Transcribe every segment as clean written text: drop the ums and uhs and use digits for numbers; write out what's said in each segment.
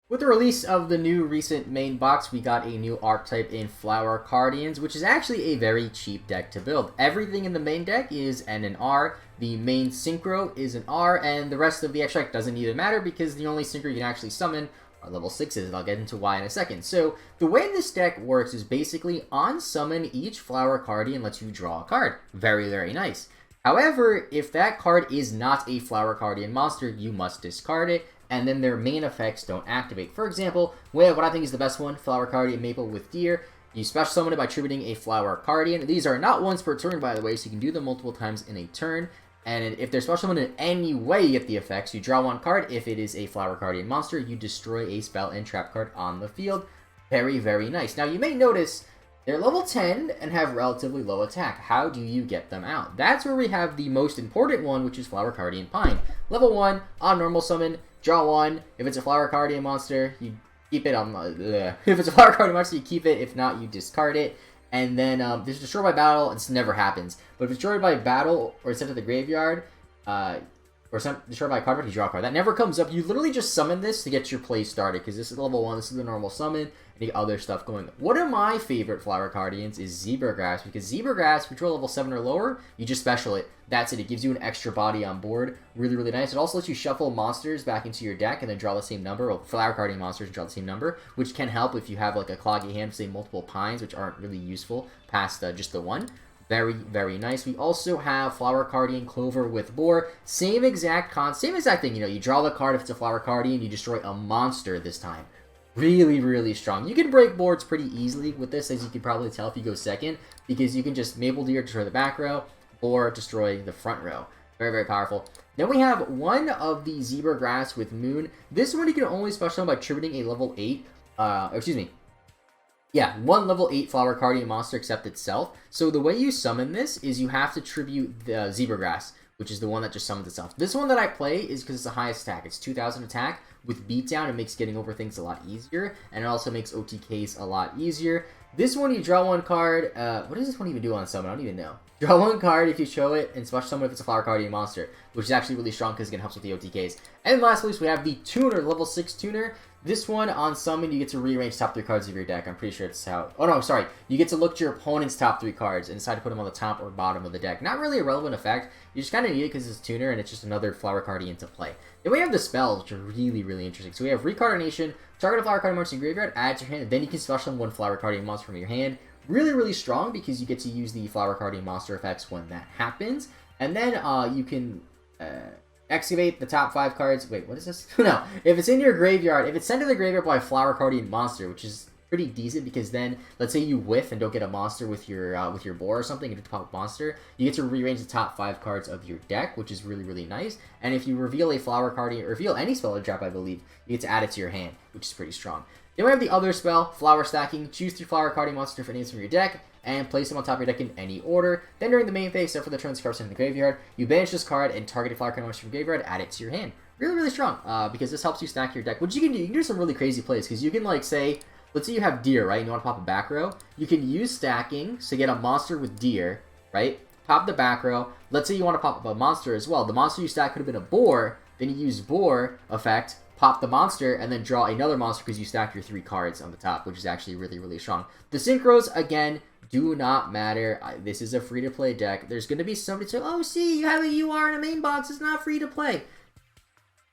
With the release of the new recent main box, we got a new archetype in Flower Cardians, which is actually a very cheap deck to build. Everything in the main deck is an R, the main synchro is an R, and the rest of the extract doesn't even matter because the only synchro you can actually summon are level 6s, and I'll get into why in a second. So, the way this deck works is basically on summon, each Flower Cardian lets you draw a card. Very, very nice. However, if that card is not a Flower Cardian monster, you must discard it, and then their main effects don't activate. For example, we have what I think is the best one, Flower Cardian Maple with Deer. You special summon it by tributing a Flower Cardian. These are not once per turn, by the way, so you can do them multiple times in a turn. And if they're special summoned in any way, you get the effects. You draw one card. If it is a Flower Cardian monster, you destroy a spell and trap card on the field. Very, very nice. Now, you may notice they're level 10 and have relatively low attack. How do you get them out? That's where we have the most important one, which is Flower Cardian Pine. Level 1, on normal summon, draw one. If it's a Flower Cardian monster, you keep it on. If it's a Flower Cardian monster, you keep it. If not, you discard it. And then this destroyed by battle. This never happens. But if it's destroyed by battle or sent to the graveyard, or destroyed by a card, you draw a card. That never comes up. You literally just summon this to get your play started because this is level 1. This is the normal summon. And you get other stuff going. One of my favorite Flower Cardians is Zebra Grass because Zebra Grass, if you draw level 7 or lower, you just special it. That's it. It gives you an extra body on board. Really, really nice. It also lets you shuffle monsters back into your deck and then draw the same number. Well, Flower Cardian monsters draw the same number, which can help if you have like a cloggy hand, say multiple pines, which aren't really useful past just the one. Very, very nice. We also have Flower Cardian Clover with Boar. Same exact thing. You know, you draw the card if it's a Flower Cardian, you destroy a monster this time. Really, really strong. You can break boards pretty easily with this, as you can probably tell if you go second, because you can just Maple Deer, destroy the back row, or destroy the front row. Very, very powerful. Then we have one of the Zebra Grass with Moon. This one you can only special summon by tributing a level 8, one level 8 Flower Cardian monster except itself. So the way you summon this is you have to tribute the Zebra Grass, which is the one that just summons itself. This one that I play is because it's the highest attack. It's 2,000 attack. With Beatdown, it makes getting over things a lot easier, and it also makes OTKs a lot easier. This one, you draw one card. What does this one even do on summon? I don't even know. Draw one card if you show it, and special summon if it's a Flower Cardian monster, which is actually really strong because it helps with the OTKs. And lastly, we have the Tuner, level 6 Tuner. This one, on summon, you get to rearrange top 3 cards of your deck. I'm pretty sure it's how... Oh, no, sorry. You get to look to your opponent's top 3 cards and decide to put them on the top or bottom of the deck. Not really a relevant effect. You just kind of need it because it's Tuner, and it's just another Flower Cardian to play. Then we have the spells, which are really, really interesting. So we have Recarnation, target a Flower Cardian monster in your graveyard, add it to your hand, and then you can special summon one Flower Cardian monster from your hand. Really, really strong because you get to use the Flower Cardian monster effects when that happens. And then you can... excavate the top 5 cards. Wait, what is this? No, if it's in your graveyard, if it's sent to the graveyard by a Flower Cardian monster, which is pretty decent because then, let's say you whiff and don't get a monster with your boar or something, and you pop a monster, you get to rearrange the top 5 cards of your deck, which is really, really nice. And if you reveal a Flower Cardian, or reveal any spell or trap, I believe, you get to add it to your hand, which is pretty strong. Then we have the other spell, Flower Stacking. Choose 3 Flower Cardian monster different names from your deck, and place them on top of your deck in any order. Then during the main phase, except for the turns cards in the graveyard, you banish this card and target a Flower Cardian monster from your graveyard, add it to your hand. Really, really strong, because this helps you stack your deck. Which you can do some really crazy plays, because you can, like, say, let's say you have Deer, right, and you want to pop a back row. You can use stacking to get a monster with Deer, right, pop the back row. Let's say you want to pop up a monster as well. The monster you stack could have been a Boar, then you use Boar effect, pop the monster, and then draw another monster because you stacked your 3 cards on the top, which is actually really, really strong. The synchros, again, do not matter. This is a free-to-play deck. There's going to be somebody saying, oh, see, you have a UR in a main box. It's not free-to-play.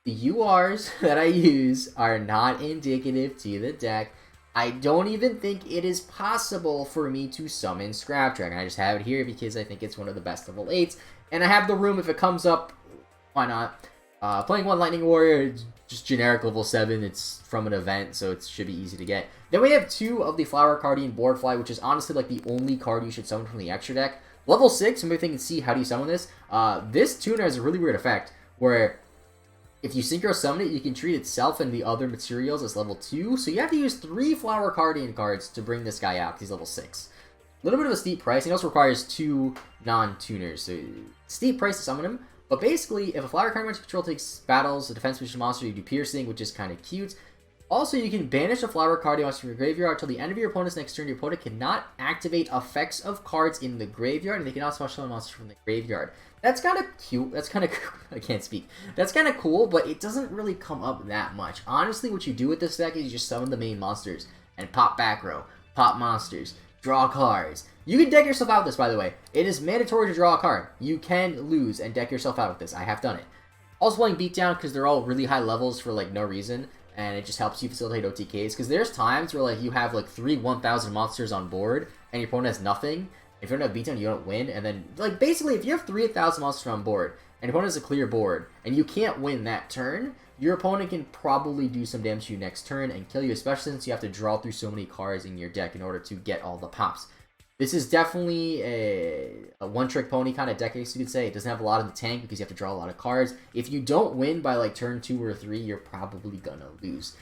The URs that I use are not indicative to the deck. I don't even think it is possible for me to summon Scrap Dragon. I just have it here because I think it's one of the best level 8s. And I have the room if it comes up. Why not? Playing one Lightning Warrior, just generic level 7. It's from an event, so it should be easy to get. Then we have 2 of the Flower Cardian Boardfly, which is honestly like the only card you should summon from the extra deck. Level 6, maybe they can see how do you summon this. This tuner has a really weird effect, where if you synchro summon it, you can treat itself and the other materials as level 2. So you have to use 3 Flower Cardian cards to bring this guy out, because he's level 6. A little bit of a steep price. He also requires 2 non-tuners, so steep price to summon him. But basically, if a Flower Cardian monster control takes battles, a defense position monster, you do piercing, which is kind of cute. Also, you can banish a flower card from your graveyard until the end of your opponent's next turn. Your opponent cannot activate effects of cards in the graveyard, and they cannot special summon monsters from the graveyard. That's kind of cute. That's kind of I can't speak. That's kind of cool, but it doesn't really come up that much. Honestly, what you do with this deck is you just summon the main monsters and pop back row, pop monsters, draw cards. You can deck yourself out with this, by the way. It is mandatory to draw a card. You can lose and deck yourself out with this. I have done it. Also playing Beatdown because they're all really high levels for like no reason. And it just helps you facilitate OTKs. Because there's times where like you have like 3 1,000 monsters on board, and your opponent has nothing. If you don't have beatdown, you don't win. And then, like, basically, if you have 3,000 monsters on board, and your opponent has a clear board, and you can't win that turn, your opponent can probably do some damage to you next turn and kill you, especially since you have to draw through so many cards in your deck in order to get all the pops. This is definitely a one-trick pony kind of deck, I guess you could say. It doesn't have a lot in the tank because you have to draw a lot of cards. If you don't win by, like, turn 2 or 3, you're probably gonna lose.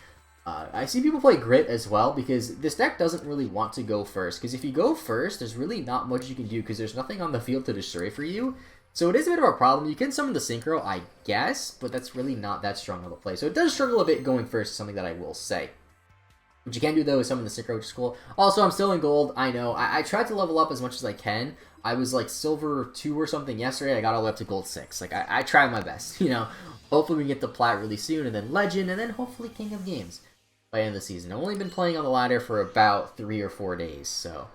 I see people play Grit as well because this deck doesn't really want to go first. Because if you go first, there's really not much you can do because there's nothing on the field to destroy for you. So it is a bit of a problem. You can summon the Synchro, I guess, but that's really not that strong of a play. So it does struggle a bit going first, something that I will say. What you can do, though, is summon the Synchro, which is cool. Also, I'm still in gold, I know. I tried to level up as much as I can. I was like silver 2 or something yesterday. I got all the way up to gold 6. Like, I tried my best, you know. Hopefully we can get the plat really soon, and then legend, and then hopefully King of Games by the end of the season. I've only been playing on the ladder for about 3 or 4 days, so,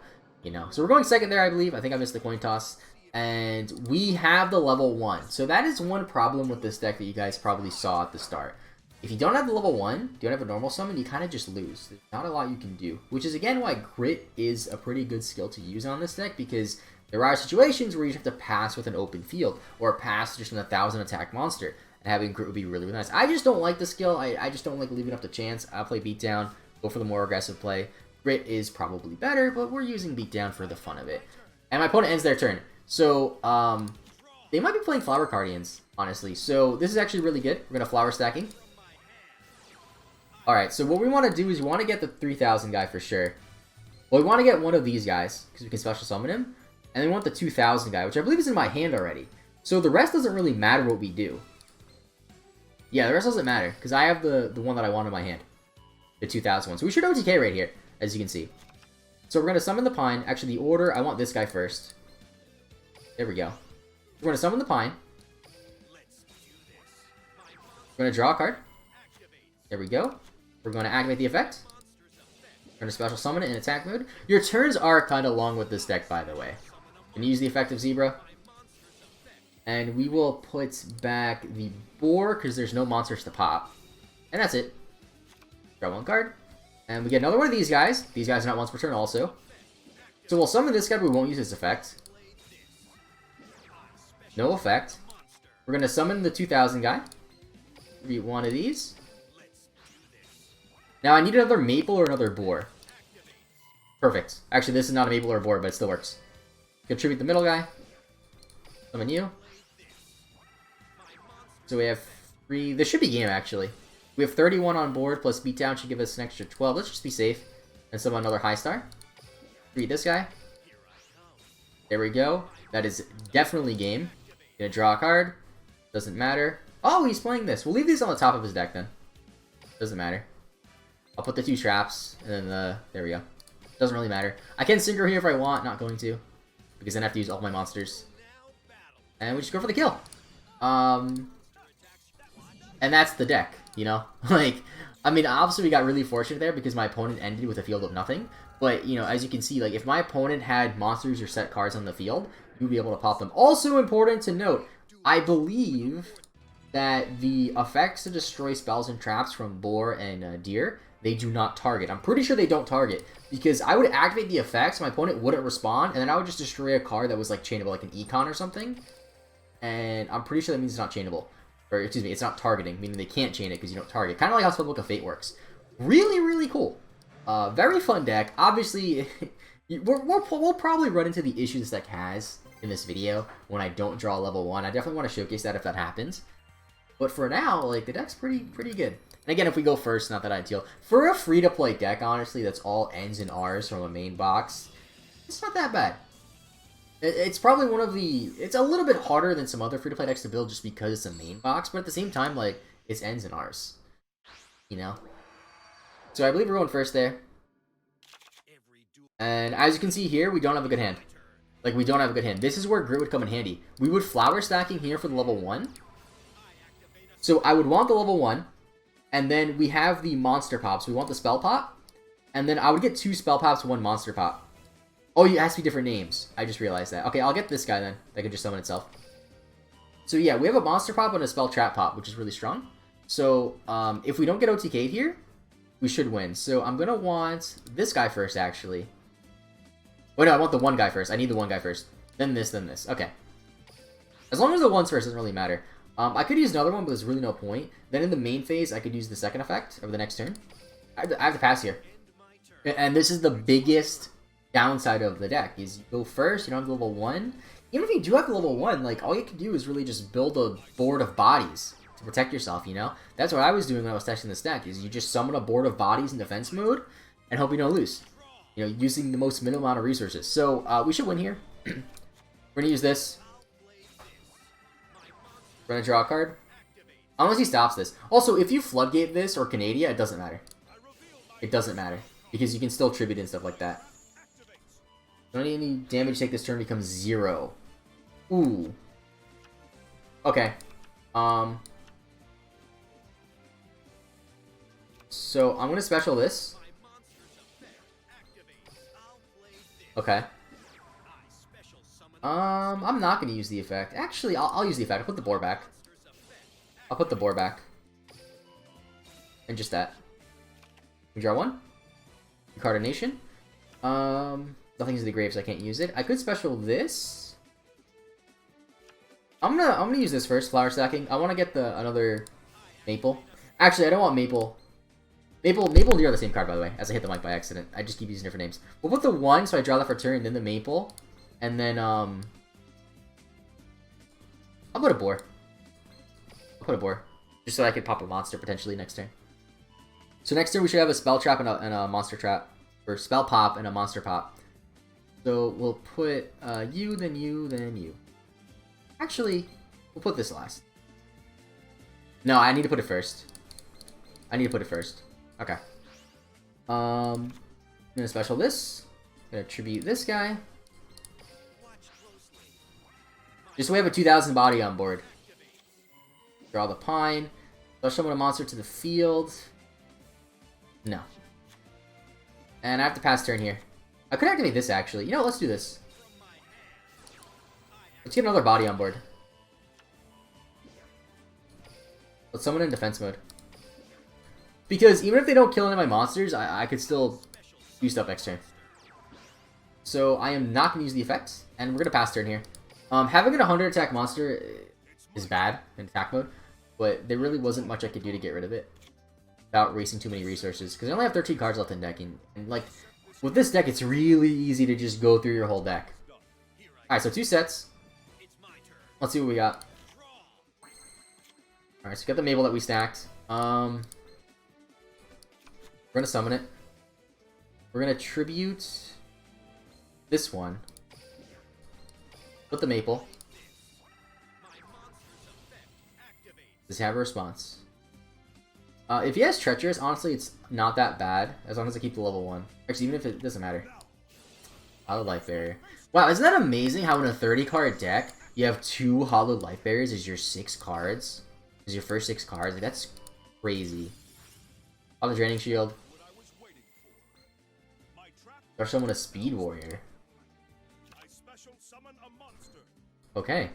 you know. So we're going second there, I believe. I think I missed the coin toss. And we have the level 1. So that is one problem with this deck that you guys probably saw at the start. If you don't have the level 1, you don't have a normal summon, you kind of just lose. There's not a lot you can do. Which is, again, why Grit is a pretty good skill to use on this deck, because there are situations where you have to pass with an open field, or pass just an 1,000 attack monster. And having Grit would be really, really nice. I just don't like the skill. I just don't like leaving up to chance. I'll play Beatdown, go for the more aggressive play. Grit is probably better, but we're using Beatdown for the fun of it. And my opponent ends their turn. So, they might be playing Flower Cardians, honestly. So, this is actually really good. We're going to Flower Stacking. Alright, so what we want to do is we want to get the 3,000 guy for sure. Well, we want to get one of these guys, because we can special summon him. And then we want the 2,000 guy, which I believe is in my hand already. So, the rest doesn't really matter what we do. Yeah, the rest doesn't matter, because I have the one that I want in my hand. The 2,000 one. So we should OTK right here, as you can see. So we're going to summon the Pine. Actually, the order, I want this guy first. There we go. We're going to summon the Pine. We're going to draw a card. There we go. We're going to activate the effect. We're going to special summon it in attack mode. Your turns are kind of long with this deck, by the way. You can use the effect of Zebra. And we will put back the Boar, because there's no monsters to pop. And that's it. Draw one card. And we get another one of these guys. These guys are not once per turn also. So we'll summon this guy, but we won't use his effect. No effect. We're going to summon the 2,000 guy. Read one of these. Now I need another Maple or another Boar. Perfect. Actually, this is not a Maple or a Boar, but it still works. Contribute the middle guy. Summon you. So we have 3. This should be game, actually. We have 31 on board, plus Beatdown should give us an extra 12. Let's just be safe. And summon another High Star. Read this guy. There we go. That is definitely game. Gonna draw a card. Doesn't matter. Oh, he's playing this. We'll leave these on the top of his deck, then. Doesn't matter. I'll put the 2 traps, and then there we go. Doesn't really matter. I can Synchro here if I want, not going to. Because then I have to use all my monsters. And we just go for the kill. And that's the deck, you know? Like, I mean, obviously we got really fortunate there because my opponent ended with a field of nothing. But, you know, as you can see, like, if my opponent had monsters or set cards on the field, you'd be able to pop them. Also important to note, I believe that the effects to destroy spells and traps from Boar and Deer, they do not target. I'm pretty sure they don't target. Because I would activate the effects, my opponent wouldn't respond, and then I would just destroy a card that was, like, chainable, like an Econ or something. And I'm pretty sure that means it's not chainable. Or, excuse me, it's not targeting, meaning they can't chain it because you don't target. Kind of like how Spellbook of Fate works. Really, really cool. Very fun deck. Obviously, we'll probably run into the issues this deck has in this video when I don't draw level 1. I definitely want to showcase that if that happens. But for now, like, the deck's pretty good. And again, if we go first, not that ideal. For a free-to-play deck, honestly, that's all N's and R's from a main box, it's not that bad. It's probably one of the... It's a little bit harder than some other free-to-play decks to build just because it's a main box, but at the same time, like, it's N's and R's. You know? So I believe we're going first there. And as you can see here, we don't have a good hand. Like, we don't have a good hand. This is where Grit would come in handy. We would flower stacking here for the level 1. So I would want the level 1. And then we have the monster pops. We want the spell pop. And then I would get 2 spell pops, 1 monster pop. Oh, it has to be different names. I just realized that. Okay, I'll get this guy then. That can just summon itself. So yeah, we have a monster pop and a spell trap pop, which is really strong. So if we don't get OTK'd here, we should win. So I'm going to want this guy first, actually. Wait, no, I want the one guy first. I need the one guy first. Then this, then this. Okay. As long as the one's first, doesn't really matter. I could use another one, but there's really no point. Then in the main phase, I could use the second effect over the next turn. I have to pass here. And this is the biggest downside of the deck, is you go first, you don't have level 1. Even if you do have level 1, like, all you can do is really just build a board of bodies to protect yourself, you know? That's what I was doing when I was testing this deck, is you just summon a board of bodies in defense mode and hope you don't lose. You know, using the most minimal amount of resources. So, we should win here. We're gonna use this. We're gonna draw a card. Unless he stops this. Also, if you floodgate this or Canadia, it doesn't matter. It doesn't matter. Because you can still tribute and stuff like that. Don't need any damage to take this turn becomes 0. Ooh. Okay. So, I'm gonna special this. Okay. I'm not gonna use the effect. Actually, I'll use the effect. I'll put the boar back. I'll put the boar back. And just that. We draw 1. Cardian. Nothing's in the grave, so I can't use it. I could special this. I'm gonna use this first, flower stacking. I want to get another maple. Actually, I don't want maple. Maple and Deer are the same card, by the way, as I hit the mic by accident. I just keep using different names. We'll put the 1, so I draw that for turn, then the maple. And then, I'll put a boar. I'll put a boar. Just so I could pop a monster, potentially, next turn. So next turn, we should have a spell trap and a monster trap. Or spell pop and a monster pop. So we'll put you, then you, then you. Actually, we'll put this last. No, I need to put it first. I need to put it first. Okay. I'm gonna special this. I'm gonna tribute this guy. Just so we have a 2000 body on board. Draw the pine. I'll summon a monster to the field. No. And I have to pass turn here. I could activate this, actually. You know, let's do this. Let's get another body on board. Let's summon in defense mode. Because even if they don't kill any of my monsters, I could still do stuff next turn. So I am not going to use the effects, and we're going to pass turn here. Having an 100 attack monster is bad in attack mode, but there really wasn't much I could do to get rid of it without wasting too many resources. Because I only have 13 cards left in deck, and like, with this deck, it's really easy to just go through your whole deck. Alright, so 2 sets. Let's see what we got. Alright, so we got the Mabel that we stacked. We're gonna summon it. We're gonna tribute this one. Put the Maple. Does he have a response? If he has Treacherous, honestly, it's not that bad, as long as I keep the level 1. Actually, even if it doesn't matter. Hollow Life Barrier. Wow, isn't that amazing how in a 30-card deck, you have 2 Hollow Life Barriers as your 6 cards? As your first 6 cards? Like, that's crazy. On the Draining Shield. Or someone a Speed Warrior. Okay.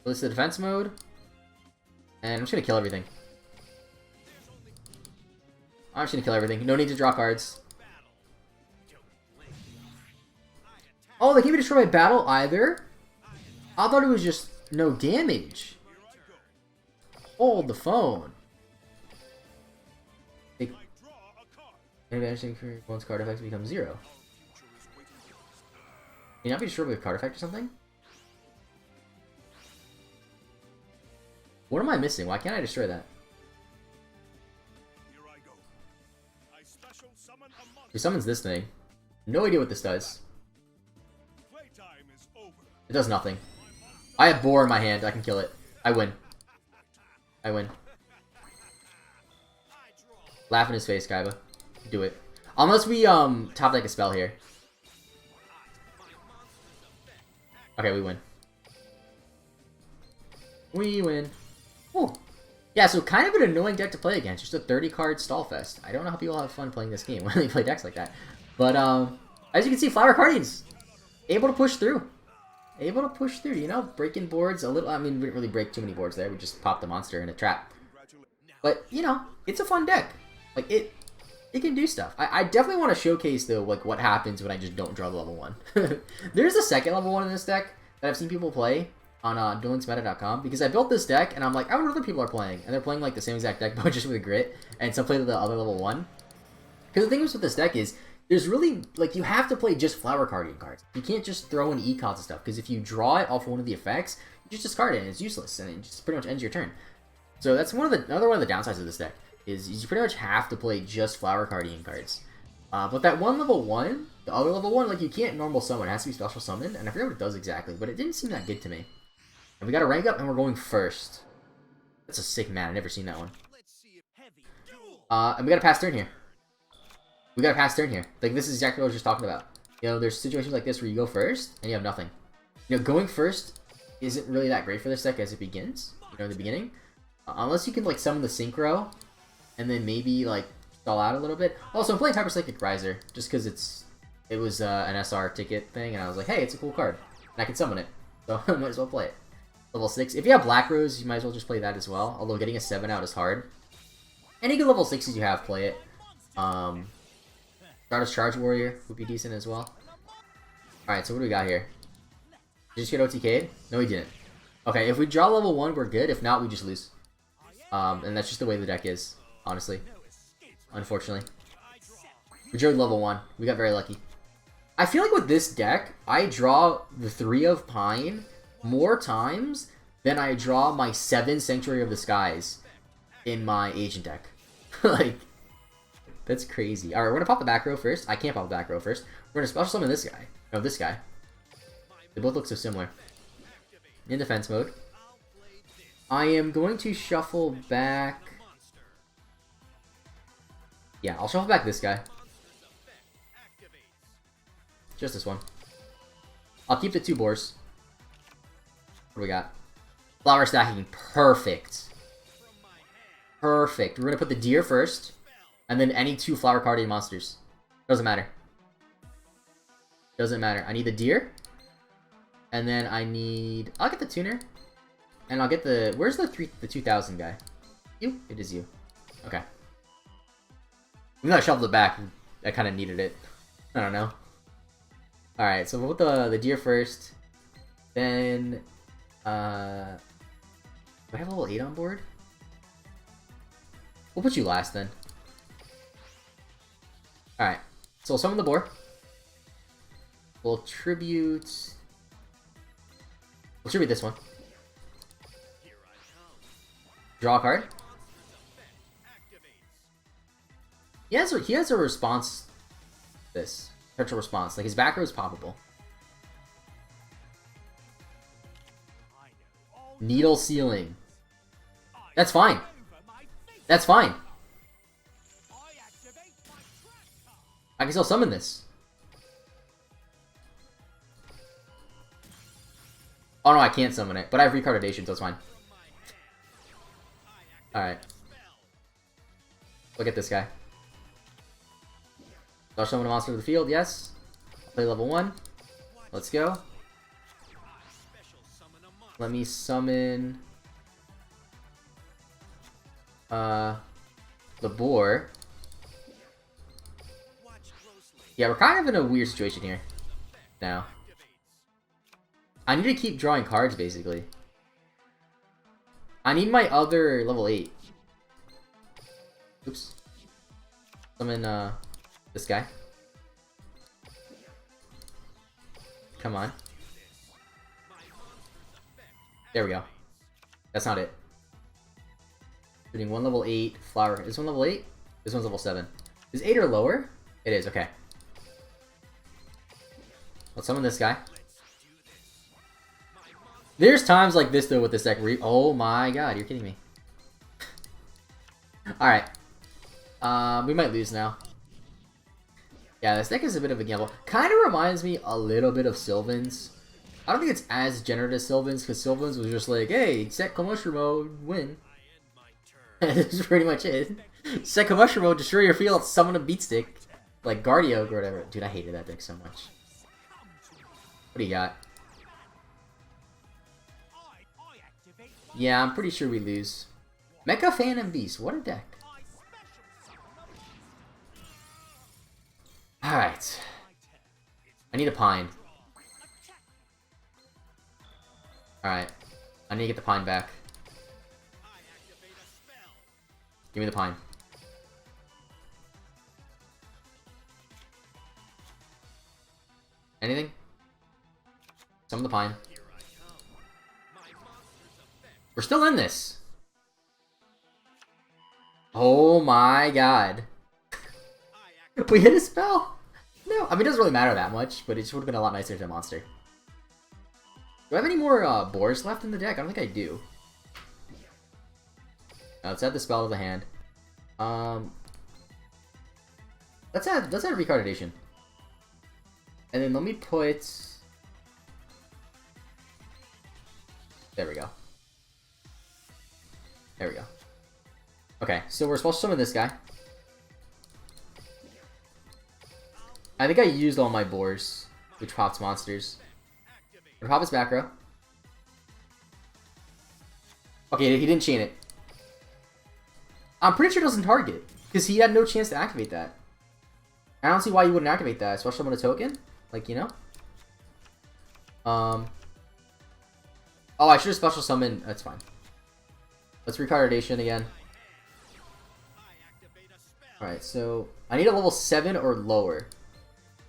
This is the defense mode. And I'm just gonna kill everything. I'm just gonna kill everything. No need to draw cards. Oh, they can't be destroyed by battle either? I thought it was just no damage. Hold the phone. Advantage for one's card effects becomes 0. Can you not be destroyed with a card effect or something? What am I missing? Why can't I destroy that? He summons this thing. No idea what this does. It does nothing. I have Boar in my hand. I can kill it. I win. I win. Laugh in his face, Kaiba. Do it. Unless we top deck a spell here. Okay, we win. We win. Ooh. Yeah, so kind of an annoying deck to play against. Just a 30-card stall fest. I don't know how people have fun playing this game when they play decks like that. But as you can see, Flower Cardians able to push through. Able to push through, you know, breaking boards a little. I mean, we didn't really break too many boards there. We just popped the monster in a trap. But, you know, it's a fun deck. Like, it can do stuff. I definitely want to showcase, though, like, what happens when I just don't draw the level 1. There's a second level 1 in this deck that I've seen people play on duellinksmeta.com, because I built this deck, and I'm like, I wonder what other people are playing. And they're playing, like, the same exact deck, but just with a grit. And some play the other level 1. Because the thing with this deck is, there's really, like, you have to play just Flower Cardian cards. You can't just throw in Ecods and stuff, because if you draw it off one of the effects, you just discard it, and it's useless, and it just pretty much ends your turn. So that's another one of the downsides of this deck, is you pretty much have to play just Flower Cardian cards. But that one level 1, the other level 1, like, you can't normal summon. It has to be special summoned, and I forget what it does exactly, but it didn't seem that good to me. And we got a rank up, and we're going first. That's a sick man. I've never seen that one. And we got a pass turn here. We got a pass turn here. Like, this is exactly what I was just talking about. You know, there's situations like this where you go first, and you have nothing. You know, going first isn't really that great for this deck as it begins, you know, in the beginning. Unless you can, like, summon the Synchro, and then maybe, like, stall out a little bit. Also, I'm playing Hyper Psychic Riser, just because it was an SR ticket thing, and I was like, hey, it's a cool card, and I can summon it, so I might as well play it. Level 6. If you have Black Rose, you might as well just play that as well, although getting a 7 out is hard. Any good level 6s you have, play it. Stardust Charge Warrior would be decent as well. Alright, so what do we got here? Did you just get OTK'd? No, he didn't. Okay, if we draw level 1, we're good. If not, we just lose. And that's just the way the deck is, honestly. Unfortunately. We drew level 1. We got very lucky. I feel like with this deck, I draw the 3 of Pine more times than I draw my 7 Sanctuary of the Skies in my Agent deck. Like, that's crazy. Alright, we're gonna pop the back row first. I can't pop the back row first. We're gonna special summon this guy. No, this guy. They both look so similar. In defense mode. I am going to shuffle back... Yeah, I'll shuffle back this guy. Just this one. I'll keep the 2 boars. What do we got? Flower stacking. Perfect. Perfect. We're going to put the deer first. And then any 2 Flower Cardian monsters. Doesn't matter. Doesn't matter. I need the deer. And then I need... I'll get the tuner. And I'll get the... Where's the 2000 guy? You? It is you. Okay. We gotta shuffle it back. I kind of needed it. I don't know. Alright, so we'll put the deer first. Then... do I have level 8 on board? We'll put you last then. Alright. So we'll summon the boar. We'll tribute... We'll tribute this one. Draw a card. He has a response. This potential response, like his back row is poppable. Needle Ceiling. That's fine. That's fine. I can still summon this. Oh no, I can't summon it, but I have recardation, so it's fine. Alright. Look at this guy. I'll summon a monster to the field, yes. I'll play level 1. Let's go. Let me summon... the boar. Yeah, we're kind of in a weird situation here. Now. I need to keep drawing cards, basically. I need my other level 8. Oops. Summon, this guy. Come on. There we go. That's not it. Putting one level 8 flower. Is one level 8? This one's level 7. Is 8 or lower? It is, okay. Let's summon this guy. There's times like this, though, with this deck. Oh my god, you're kidding me. Alright. We might lose now. Yeah, this deck is a bit of a gamble. Kind of reminds me a little bit of Sylvan's. I don't think it's as generative as Sylvan's, because Sylvan's was just like, hey, set commercial mode, win. That's pretty much it. Set commercial mode, destroy your field, summon a beatstick. Like Guardio or whatever. Dude, I hated that deck so much. What do you got? Yeah, I'm pretty sure we lose. Mecha Phantom Beast, what a deck. Alright. I need a Pine. Alright. I need to get the Pine back. Give me the Pine. Anything? Some of the Pine. We're still in this. Oh my god. We hit a spell? No, I mean, it doesn't really matter that much, but it just would have been a lot nicer to a monster. Do I have any more boars left in the deck? I don't think I do. Let's add the spell to the hand. Let's add Recardination. And then let me put... There we go. There we go. Okay, so we're supposed to summon this guy. I think I used all my boars, which pops monsters. I'm gonna pop his back row. Okay, he didn't chain it. I'm pretty sure it doesn't target, because he had no chance to activate that. I don't see why you wouldn't activate that, especially on a token. Like, you know? Oh, I should have special summoned. That's fine. Let's Recardination again. Alright, so I need a level 7 or lower.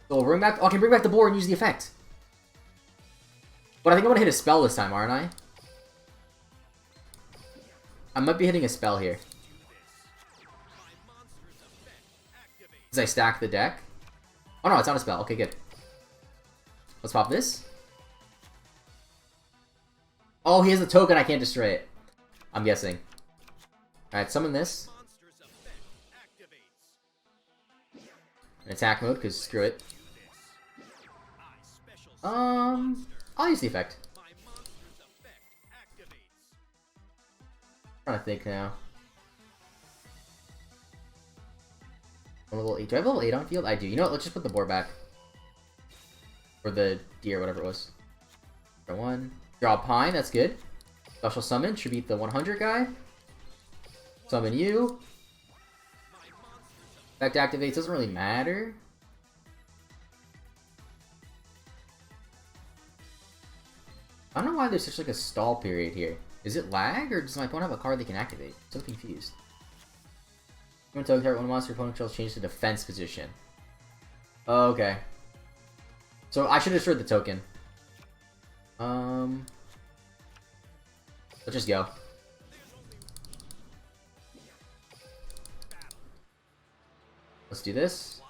So we'll bring back... Oh, I can bring back the board and use the effect. But I think I'm gonna hit a spell this time, aren't I? I might be hitting a spell here. As I stack the deck. Oh no, it's not a spell. Okay, good. Let's pop this. Oh, he has a token. I can't destroy it. I'm guessing. Alright, summon this. In attack mode, because screw it. I'll use the effect. I'm trying to think now. Level 8. Do I have level 8 on field? I do. You know what? Let's just put the boar back. Or the deer, whatever it was. Draw 1. Draw a Pine. That's good. Special summon. Should beat the 100 guy. Summon you. Effect activates. Doesn't really matter. I don't know why there's such like a stall period here. Is it lag, or does my opponent have a card they can activate? I'm so confused. When target one monster, opponent controls change to defense position. Oh, okay. So I should have destroyed the token. Let's just go. Let's do this.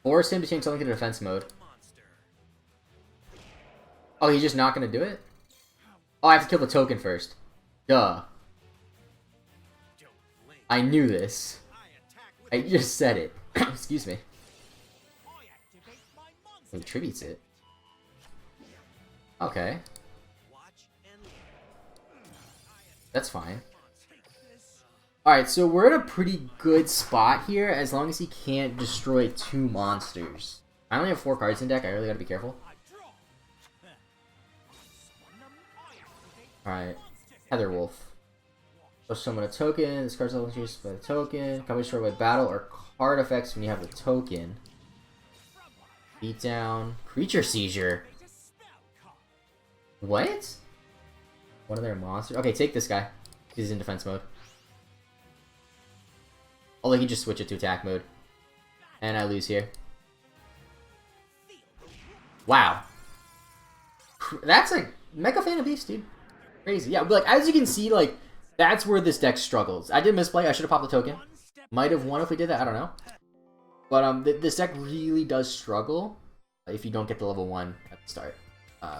Force him to change something to defense mode. Oh, he's just not gonna do it? Oh, I have to kill the token first. Duh. I knew this. I just said it. Excuse me. He tributes it. Okay. That's fine. Alright, so we're in a pretty good spot here, as long as he can't destroy 2 monsters. I only have 4 cards in deck, I really gotta be careful. Alright. Heather Wolf. Let's summon a token. This card's level used by the token. Can be destroyed by battle or card effects when you have the token. Beat down. Creature seizure. What? One of their monsters? Okay, take this guy. He's in defense mode. Although he can just switch it to attack mode. And I lose here. Wow. That's like Mecha Fan of Beast, dude. Crazy. Yeah, but like as you can see, like that's where this deck struggles. I did misplay. I should have popped the token. Might have won if we did that. I don't know. But this deck really does struggle if you don't get the level 1 at the start,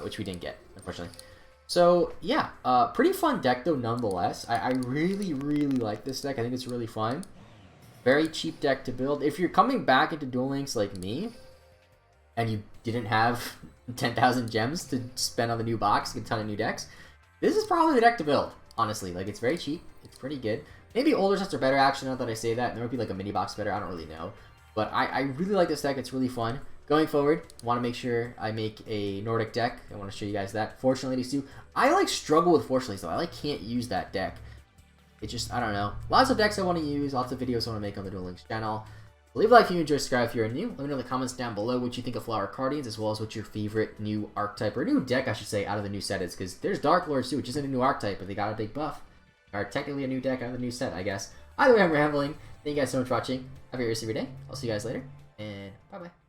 which we didn't get, unfortunately. So yeah, pretty fun deck though nonetheless. I really like this deck. I think it's really fun. Very cheap deck to build. If you're coming back into Duel Links like me, and you didn't have 10,000 gems to spend on the new box, get a ton of new decks, this is probably the deck to build, honestly. Like, it's very cheap. It's pretty good. Maybe older sets are better, actually, now that I say that. There might be, like, a mini box better. I don't really know. But I really like this deck. It's really fun. Going forward, want to make sure I make a Nordic deck. I want to show you guys that. Fortune Ladies too. I, like, struggle with Fortune Ladies, though. I, like, can't use that deck. It just, I don't know. Lots of decks I want to use. Lots of videos I want to make on the Duel Links channel. Leave a like if you enjoy, subscribe if you're new. Let me know in the comments down below what you think of Flower Cardians, as well as what your favorite new archetype, or new deck, I should say, out of the new set is. Because there's Dark Lords too, which isn't a new archetype, but they got a big buff. Or technically a new deck out of the new set, I guess. Either way, I'm rambling. Thank you guys so much for watching. Have a great rest of your day. I'll see you guys later, and bye-bye.